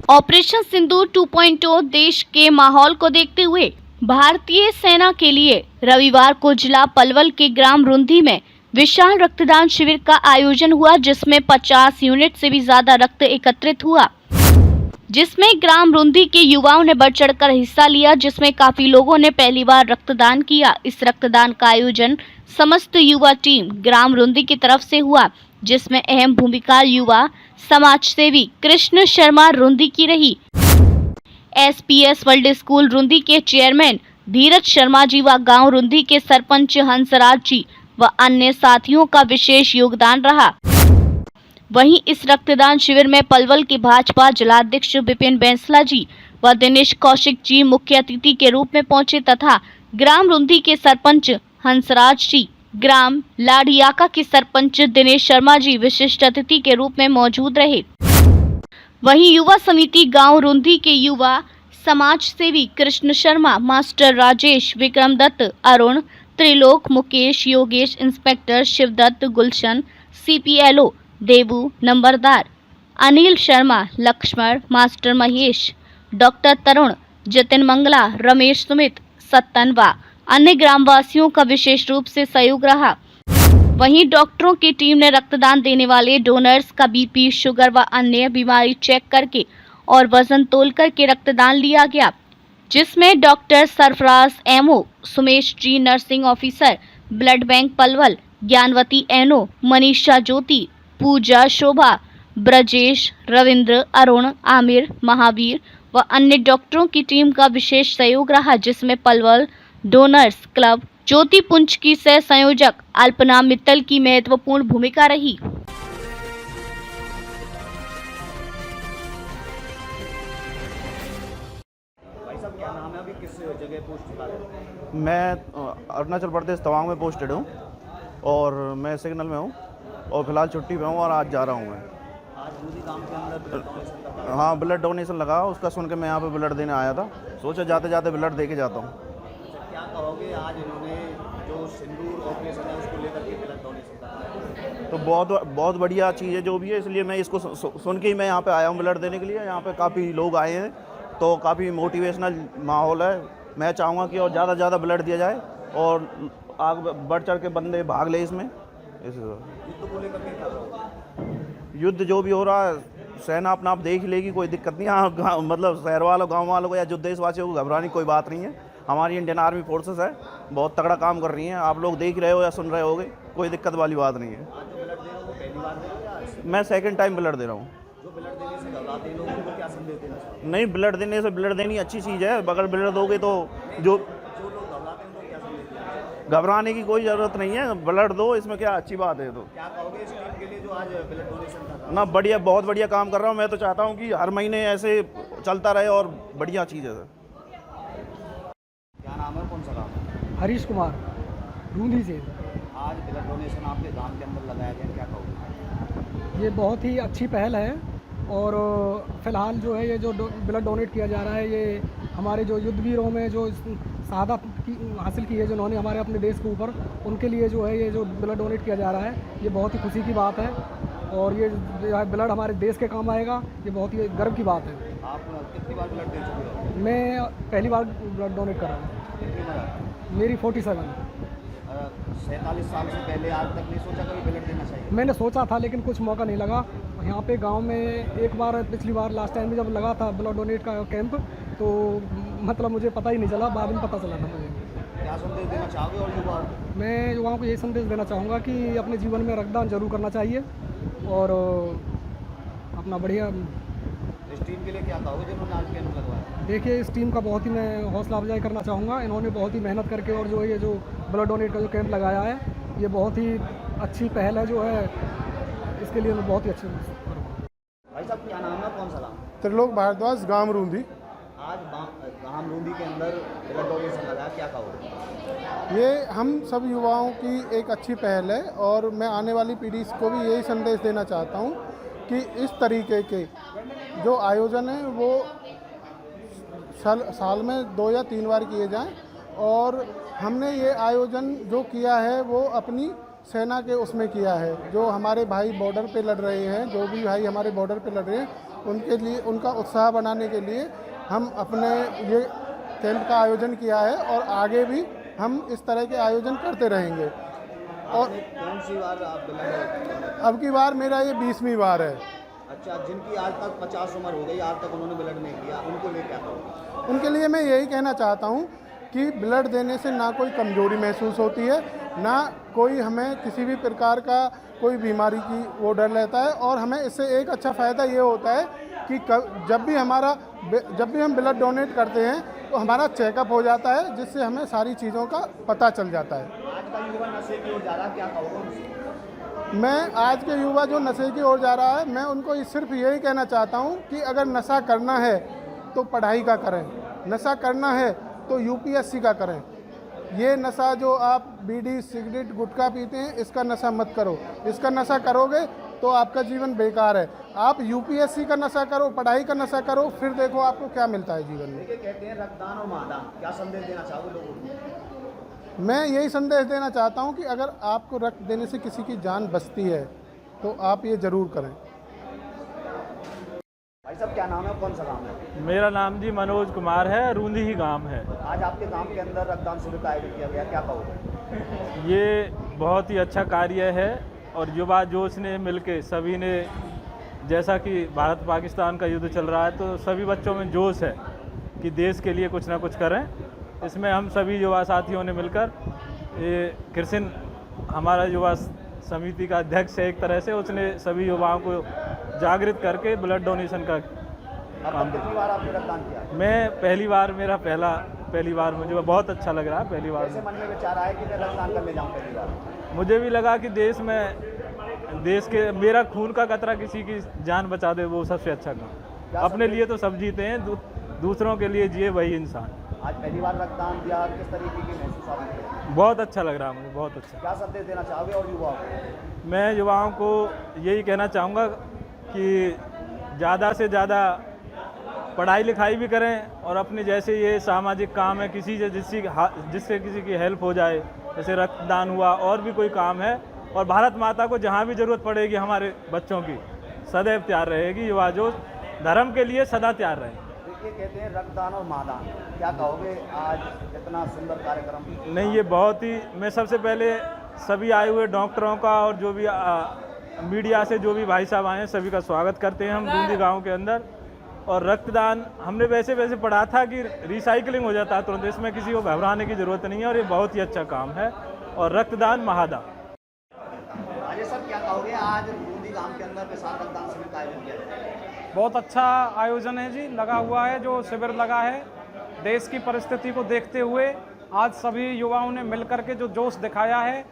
Operation सिंदूर 2.0 देश के माहौल को देखते हुए भारतीय सेना के लिए रविवार को जिला पलवल के ग्राम रुंधी में विशाल रक्तदान शिविर का आयोजन हुआ, जिसमें 50 यूनिट से भी ज्यादा रक्त एकत्रित हुआ, जिसमें ग्राम रुंधी के युवाओं ने बढ़ चढ़कर हिस्सा लिया, जिसमें काफी लोगों ने पहली बार रक्तदान किया। इस रक्तदान का आयोजन समस्त युवा टीम ग्राम रुंधी की तरफ से हुआ, जिसमें अहम भूमिका युवा समाज सेवी कृष्ण शर्मा रुंधी की रही। एसपीएस वर्ल्ड स्कूल रुंधी के चेयरमैन धीरज शर्मा जी व गांव रुंधी के सरपंच हंसराज जी व अन्य साथियों का विशेष योगदान रहा। वहीं इस रक्तदान शिविर में पलवल के भाजपा जिलाध्यक्ष विपिन बैंसला जी व दिनेश कौशिक जी मुख्य अतिथि के रूप में पहुंचे तथा ग्राम रुंधी के सरपंच हंसराज जी, ग्राम लाडियाका के सरपंच दिनेश शर्मा जी विशिष्ट अतिथि के रूप में मौजूद रहे। वहीं युवा समिति गांव रुंधी के युवा समाज सेवी कृष्ण शर्मा, मास्टर राजेश, विक्रम दत्त, अरुण, त्रिलोक, मुकेश, योगेश, इंस्पेक्टर शिवदत्त, गुलशन, सीपीएलओ देवू, नंबरदार अनिल शर्मा, लक्ष्मण, मास्टर महेश, डॉक्टर तरुण, जतिन मंगला, रमेश सुमित, सत्तन व अन्य ग्रामवासियों का विशेष रूप से सहयोग रहा। वहीं डॉक्टरों की टीम ने रक्तदान देने वाले डोनर्स का बीपी, शुगर व अन्य बीमारी चेक करके और वजन तोल करके रक्तदान लिया गया, जिसमें doctor Sarfaraz MO, Sumesh ji nursing officer, blood bank Palwal, Gyanvati NO, Manisha Jyoti, Pooja Shobha, Brajesh, Ravindra, Arun, Aamir, Mahavir व अन्य डॉक्टरों की टीम का विशेष सहयोग रहा, जिसमें पलवल डोनर्स क्लब ज्योति पुंज की सह संयोजक अल्पना मित्तल की महत्वपूर्ण भूमिका रही। भाई साहब, क्या नाम है? अभी किस जगह पोस्ट लगा है? मैं अरुणाचल प्रदेश तवांग में पोस्टेड हूँ और मैं सिग्नल में हूँ और फिलहाल छुट्टी पे हूँ और आज जा रहा हूँ मैं। आज दूधी गांव के अंदर ब्लड डोनेशन का था। हाँ, ब्लड डोनेशन लगा, उसका सुन के मैं यहाँ पे ब्लड देने आया था। सोचा जाते जाते ब्लड दे के जाता हूँ। अच्छा, क्या कहोगे? आज इन्होंने जो सिंदूर ऑपरेशन है उसको लेकर के ब्लड डोनेशन का तो बहुत बढ़िया चीज़ है जो भी है, इसलिए मैं इसको सुन के ही मैं यहाँ पे आया हूँ ब्लड देने के लिए। यहाँ पे काफ़ी लोग आए हैं तो काफ़ी मोटिवेशनल माहौल है। मैं चाहूँगा कि और ज़्यादा से ज़्यादा ब्लड दिया जाए और आगे बढ़ चढ़ के बंदे भाग ले इसमें। युद्ध को लेकर के क्या कहोगे? युद्ध जो भी हो रहा है सेना अपना आप देख लेगी, कोई दिक्कत नहीं। हाँ, मतलब शहर वालों, गांव वालों को या जो देशवासियों को घबराने की कोई बात नहीं है। हमारी इंडियन आर्मी फोर्सेस है, बहुत तगड़ा काम कर रही हैं। आप लोग देख रहे हो या सुन रहे होगे, कोई दिक्कत वाली बात नहीं है। आज जो ब्लड दे रहे हो वो पहली बार दे रहे हो या मैं सेकंड टाइम ब्लड दे रहा हूँ। जो ब्लड देने से घबराते हैं लोग, उनको क्या संदेश देना चाहिए? नहीं, ब्लड देने से ब्लड देनी अच्छी चीज़ है। अगर ब्लड दोगे तो जो जो लोग घबराते हैं उनको क्या संदेश देना चाहिए? घबराने की कोई ज़रूरत नहीं है, ब्लड दो, इसमें क्या अच्छी बात है। तो क्या कहोगे इस टीम के लिए जो आज ब्लड डोनेशन का था? ना, बढ़िया, बहुत बढ़िया काम कर रहा हूँ। मैं तो चाहता हूँ कि हर महीने ऐसे चलता रहे और बढ़िया चीज़ है। क्या नाम है? कौन सा गाँव है? हरीश कुमार, रूंधी से। आज ब्लड डोनेशन आपके गांव के अंदर लगाया गया, क्या कहोगे? ये बहुत ही अच्छी पहल है और फ़िलहाल जो है ये जो ब्लड डोनेट किया जा रहा है, ये हमारे जो युद्धवीरों में जो शहादत हासिल की है जिन्होंने हमारे अपने देश के ऊपर, उनके लिए जो है ये जो ब्लड डोनेट किया जा रहा है, ये बहुत ही खुशी की बात है। और ये ब्लड हमारे देश के काम आएगा, ये बहुत ही गर्व की बात है। आप कितनी बार ब्लड दे चुके हो? मैं पहली बार ब्लड डोनेट कर रहा हूँ। कितनी बार? मेरी 47। 47 साल से पहले आज तक नहीं सोचा कभी ब्लड देना चाहिए? मैंने सोचा था लेकिन कुछ मौका नहीं लगा। यहाँ पे गांव में एक बार, पिछली बार लास्ट टाइम भी जब लगा था ब्लड डोनेट का कैंप, तो मतलब मुझे पता ही नहीं चला, बाद में पता चला था मुझे। क्या संदेश देना चाहोगे और युवाओं को? मैं युवाओं को यही संदेश देना चाहूँगा कि अपने जीवन में रक्तदान जरूर करना चाहिए और अपना बढ़िया। इस टीम के लिए क्या कहोगे जिन्होंने आज कैंप लगवाया? देखिए, इस टीम का बहुत ही मैं हौसला अफजाई करना चाहूँगा। इन्होंने बहुत ही मेहनत करके और जो ये जो ब्लड डोनेट का जो कैंप लगाया है, ये बहुत ही अच्छी पहल है जो है, इसके लिए मैं बहुत ही अच्छे करूँगा। भाई साहब, क्या नाम है? कौन सा गाँव? त्रिलोक भारद्वाज, गांव रूंधी। आज गांव रूंधी के अंदर ब्लड डोनेशन लगाया, क्या कहोगे? ये हम सब युवाओं की एक अच्छी पहल है और मैं आने वाली पीढ़ी को भी यही संदेश देना चाहता हूँ कि इस तरीके के जो आयोजन है वो साल में 2 या 3 बार किए जाएं। और हमने ये आयोजन जो किया है वो अपनी सेना के उसमें किया है। जो हमारे भाई बॉर्डर पे लड़ रहे हैं, जो भी भाई हमारे बॉर्डर पे लड़ रहे हैं, उनके लिए उनका उत्साह बनाने के लिए हम अपने ये कैंप का आयोजन किया है और आगे भी हम इस तरह के आयोजन करते रहेंगे। और कौन सी बार आप ब्लड? अब की बार मेरा ये 20वीं बार है। अच्छा, जिनकी आज तक 50 उम्र हो गई, आज तक उन्होंने ब्लड नहीं दिया, उनको लिए क्या कहोगे? उनके लिए मैं यही कहना चाहता हूँ कि ब्लड देने से ना कोई कमज़ोरी महसूस होती है, ना कोई हमें किसी भी प्रकार का कोई बीमारी की वो डर रहता है। और हमें इससे एक अच्छा फ़ायदा ये होता है कि जब भी हम ब्लड डोनेट करते हैं तो हमारा चेकअप हो जाता है, जिससे हमें सारी चीज़ों का पता चल जाता है। आज का युवा नशे की ओर जा रहा है, क्या कहोगे? मैं आज के युवा जो नशे की ओर जा रहा है, मैं उनको सिर्फ यही कहना चाहता हूँ कि अगर नशा करना है तो पढ़ाई का करें, नशा करना है तो यूपीएससी का करें। ये नशा जो आप बीड़ी सिगरेट गुटखा पीते हैं, इसका नशा मत करो। इसका नशा करोगे तो आपका जीवन बेकार है। आप यूपीएससी का नशा करो, पढ़ाई का नशा करो, फिर देखो आपको क्या मिलता है जीवन में। देखिए, कहते हैं रक्तदान और महादान, क्या संदेश देना चाहोगे लोगों को? मैं यही संदेश देना चाहता हूँ कि अगर आपको रक्त देने से किसी की जान बचती है तो आप ये ज़रूर करें। भाई साहब, क्या नाम है, कौन सा गाँव है? मेरा नाम जी मनोज कुमार है, रूंदी ही गांव है। आज आपके गांव के अंदर रक्तदान शिविर का आयोजन किया गया, क्या कहोगे? ये बहुत ही अच्छा कार्य है और युवा जोश ने मिलके सभी ने, जैसा कि भारत पाकिस्तान का युद्ध चल रहा है तो सभी बच्चों में जोश है कि देश के लिए कुछ ना कुछ करें। इसमें हम सभी युवा साथियों ने मिलकर, ये कृष्ण हमारा युवा समिति का अध्यक्ष है एक तरह से, उसने सभी युवाओं को जागृत करके ब्लड डोनेशन का अब कितनी बार आपने रक्तदान किया? मैं पहली बार, मेरा पहली बार मुझे बहुत अच्छा लग रहा है। पहली बार कैसे मन में विचार आया कि मैं रक्तदान करने जाऊँ पहली बार? मुझे भी लगा कि देश के मेरा खून का कतरा किसी की जान बचा दे, वो सबसे अच्छा काम। अपने लिए तो सब जीते हैं, दूसरों के लिए जिए वही इंसान। आज पहली बार रक्तदान दिया, किस तरीके की महसूस आपने? बहुत अच्छा लग रहा है मुझे, बहुत अच्छा। क्या संदेश देना चाहोगे और युवाओं को? मैं युवाओं को यही कहना चाहूँगा कि ज़्यादा से ज़्यादा पढ़ाई लिखाई भी करें और अपने जैसे ये सामाजिक काम है, जिससे किसी की हेल्प हो जाए, जैसे रक्तदान हुआ, और भी कोई काम है, और भारत माता को जहाँ भी ज़रूरत पड़ेगी हमारे बच्चों की, सदैव तैयार रहेगी। युवा जो धर्म के लिए सदा तैयार रहे। देखिए, कहते हैं रक्तदान और महादान, क्या कहोगे आज इतना सुंदर कार्यक्रम? नहीं, ये बहुत ही, मैं सबसे पहले सभी आए हुए डॉक्टरों का और जो भी मीडिया से जो भी भाई साहब आए हैं सभी का स्वागत करते हैं हम बूंदी गांव के अंदर। और रक्तदान हमने वैसे पढ़ा था कि रिसाइकलिंग हो जाता है तुरंत, इसमें किसी को घबराने की ज़रूरत नहीं है और ये बहुत ही अच्छा काम है। और रक्तदान महादान। राजेश सर, क्या कहोगे आज बूंदी गांव के अंदर विशाल रक्तदान शिविर का आयोजन किया गया? बहुत अच्छा आयोजन है जी, लगा हुआ है, जो शिविर लगा है देश की परिस्थिति को देखते हुए आज सभी युवाओं ने मिलकर के जो जोश दिखाया है,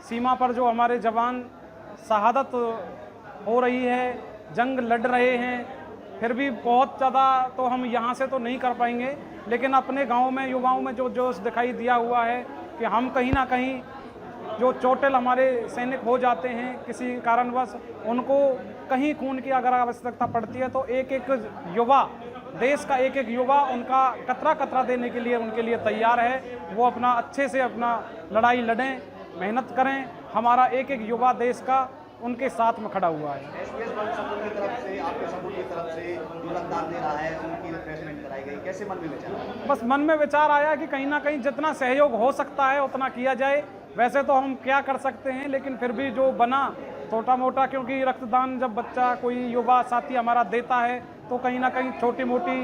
सीमा पर जो हमारे जवान शहादत हो रही है, जंग लड़ रहे हैं, फिर भी बहुत ज़्यादा तो हम यहाँ से तो नहीं कर पाएंगे, लेकिन अपने गांव में युवाओं में जो जोश दिखाई दिया हुआ है कि हम कहीं ना कहीं जो चोटिल हमारे सैनिक हो जाते हैं किसी कारणवश, उनको कहीं खून की अगर आवश्यकता पड़ती है तो एक एक युवा, देश का एक एक युवा उनका कतरा कतरा देने के लिए उनके लिए तैयार है। वो अपना अच्छे से अपना लड़ाई लड़ें, मेहनत करें। हमारा एक एक युवा देश का उनके साथ में खड़ा हुआ है। एसपीएस बल समूह की तरफ से, आपके समूह की तरफ से जो रक्तदान दे रहा है उनकी रिफ्रेशमेंट कराई गई, कैसे मन में विचार? बस मन में विचार आया कि कहीं ना कहीं जितना सहयोग हो सकता है उतना किया जाए। वैसे तो हम क्या कर सकते हैं, लेकिन फिर भी जो बना छोटा मोटा, क्योंकि रक्तदान जब बच्चा कोई युवा साथी हमारा देता है तो कहीं ना कहीं छोटी मोटी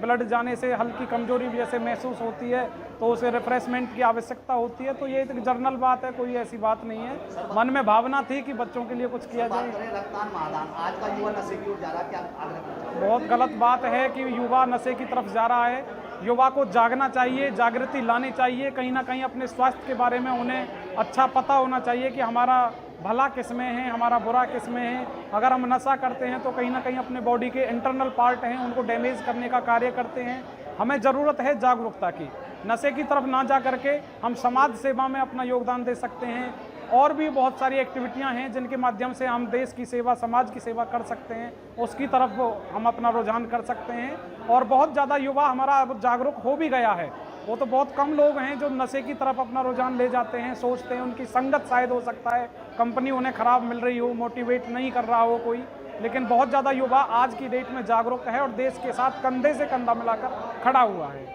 ब्लड जाने से हल्की कमजोरी भी जैसे महसूस होती है तो उसे रिफ्रेशमेंट की आवश्यकता होती है। तो ये एक जनरल बात है, कोई ऐसी बात नहीं है। मन में भावना थी कि बच्चों के लिए कुछ किया जाए। रक्तदान महादान, आज का युवा नशे की ओर जा रहा है, क्या आग्रह करना चाहोगे? बहुत गलत बात है कि युवा नशे की तरफ जा रहा है। युवा को जागना चाहिए, जागृति लानी चाहिए। कहीं ना कहीं अपने स्वास्थ्य के बारे में उन्हें अच्छा पता होना चाहिए कि हमारा भला किस में है, हमारा बुरा किस में है। अगर हम नशा करते हैं तो कहीं ना कहीं अपने बॉडी के इंटरनल पार्ट हैं उनको डैमेज करने का कार्य करते हैं। हमें ज़रूरत है जागरूकता की। नशे की तरफ ना जा करके हम समाज सेवा में अपना योगदान दे सकते हैं। और भी बहुत सारी एक्टिविटियां हैं जिनके माध्यम से हम देश की सेवा, समाज की सेवा कर सकते हैं, उसकी तरफ हम अपना रुझान कर सकते हैं। और बहुत ज़्यादा युवा हमारा जागरूक हो भी गया है। वो तो बहुत कम लोग हैं जो नशे की तरफ अपना रुझान ले जाते हैं, सोचते हैं उनकी संगत शायद हो सकता है, कंपनी उन्हें ख़राब मिल रही हो, मोटिवेट नहीं कर रहा हो कोई, लेकिन बहुत ज़्यादा युवा आज की डेट में जागरूक है और देश के साथ कंधे से कंधा मिलाकर खड़ा हुआ है।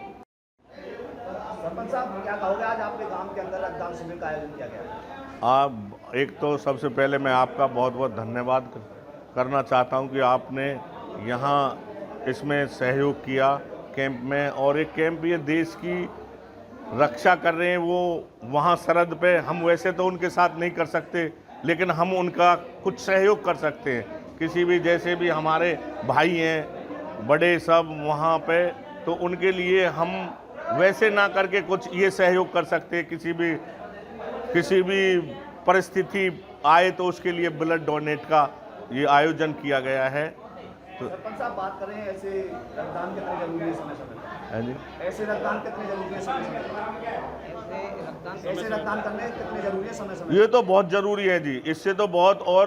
सरपंच साहब, क्या कहोगे, आज आपके गांव के अंदर रक्तदान शिविर का आयोजन किया गया? आप एक तो सबसे पहले मैं आपका बहुत बहुत धन्यवाद करना चाहता हूं कि आपने यहाँ इसमें सहयोग किया कैंप में, और एक कैंप ये देश की रक्षा कर रहे हैं। वो वहाँ सरहद पे हम वैसे तो उनके साथ नहीं कर सकते, लेकिन हम उनका कुछ सहयोग कर सकते हैं। किसी भी जैसे भी हमारे भाई हैं बड़े सब वहाँ पे, तो उनके लिए हम वैसे ना करके कुछ ये सहयोग कर सकते हैं। किसी भी परिस्थिति आए तो उसके लिए ब्लड डोनेट का ये आयोजन किया गया है। तो सरपंच साहब, बात करें ऐसे रक्तदान कितने जरूरी है समय समय पर? है जी, ऐसे रक्तदान कितने जरूरी है समय समय पर? ऐसे रक्तदान करने कितने जरूरी है समय समय? ये तो बहुत ज़रूरी है जी, इससे तो बहुत, और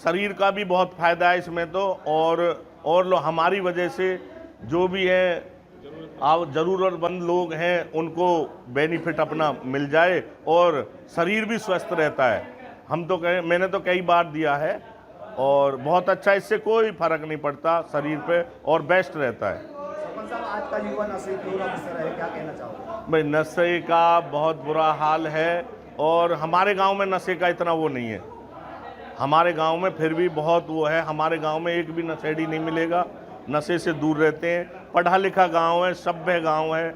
शरीर का भी बहुत फायदा है इसमें तो, और हमारी वजह से जो भी है ज़रूरतमंद लोग हैं उनको बेनिफिट अपना मिल जाए और शरीर भी स्वस्थ रहता है। मैंने तो कई बार दिया है और बहुत अच्छा, इससे कोई फर्क नहीं पड़ता शरीर पे और बेस्ट रहता है। सरपंच साहब, आज का युवा नशे की ओर अग्रसर है, क्या कहना चाहोगे? भाई नशे का बहुत बुरा हाल है, और हमारे गांव में नशे का इतना वो नहीं है। हमारे गांव में फिर भी बहुत वो है, हमारे गांव में एक भी नशेड़ी नहीं मिलेगा, नशे से दूर रहते हैं। पढ़ा लिखा गांव है, सभ्य गांव है,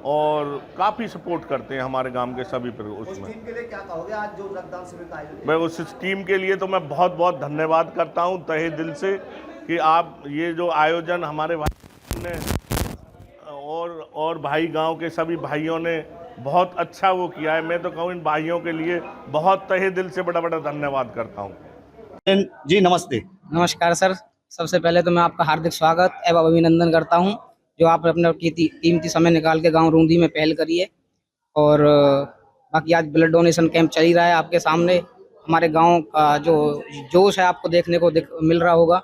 और काफ़ी सपोर्ट करते हैं हमारे गांव के सभी पर। उस उसमें टीम के लिए क्या कहोगे आज जो रक्तदान शिविर का आयोजन? मैं उस टीम के लिए तो मैं बहुत बहुत धन्यवाद करता हूं तहे दिल से कि आप ये जो आयोजन हमारे भाई ने और भाई गांव के सभी भाइयों ने बहुत अच्छा वो किया है। मैं तो कहूँ इन भाइयों के लिए बहुत तहे दिल से बड़ा बड़ा धन्यवाद करता हूँ। जी नमस्ते। नमस्कार सर, सबसे पहले तो मैं आपका हार्दिक स्वागत एवं अभिनंदन करता हूं जो आपने अपना कीमती समय निकाल के गांव रूंदी में पहल करी है। और बाकी आज ब्लड डोनेशन कैंप चल ही रहा है, आपके सामने हमारे गांव का जो जोश है आपको देखने को मिल रहा होगा।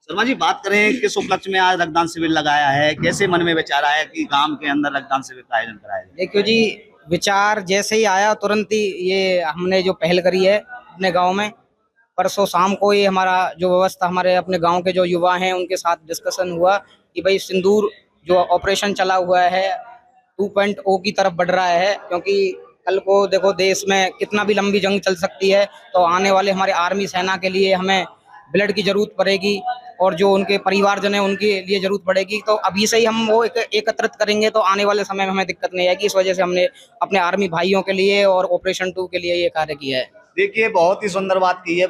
शर्मा जी, बात करें किस उपलक्ष्य में आज रक्तदान शिविर लगाया है, कैसे मन में विचार आया कि गांव के अंदर रक्तदान शिविर का आयोजन कराया जाए? देखियो जी, विचार जैसे ही आया तुरंत ही ये हमने जो पहल करी है अपने गाँव में, परसों शाम को ये हमारा जो व्यवस्था हमारे अपने गांव के जो युवा हैं उनके साथ डिस्कशन हुआ कि भाई सिंदूर जो ऑपरेशन चला हुआ है 2.0 की तरफ बढ़ रहा है, क्योंकि कल को देखो देश में कितना भी लंबी जंग चल सकती है, तो आने वाले हमारे आर्मी सेना के लिए हमें ब्लड की जरूरत पड़ेगी, और जो उनके परिवारजन है उनके लिए जरूरत पड़ेगी। तो अभी से ही हम वो एकत्रित करेंगे तो आने वाले समय में हमें दिक्कत नहीं आएगी। इस वजह से हमने अपने आर्मी भाइयों के लिए और ऑपरेशन 2 के लिए ये कार्य किया है। देखिए, बहुत ही सुंदर बात की है।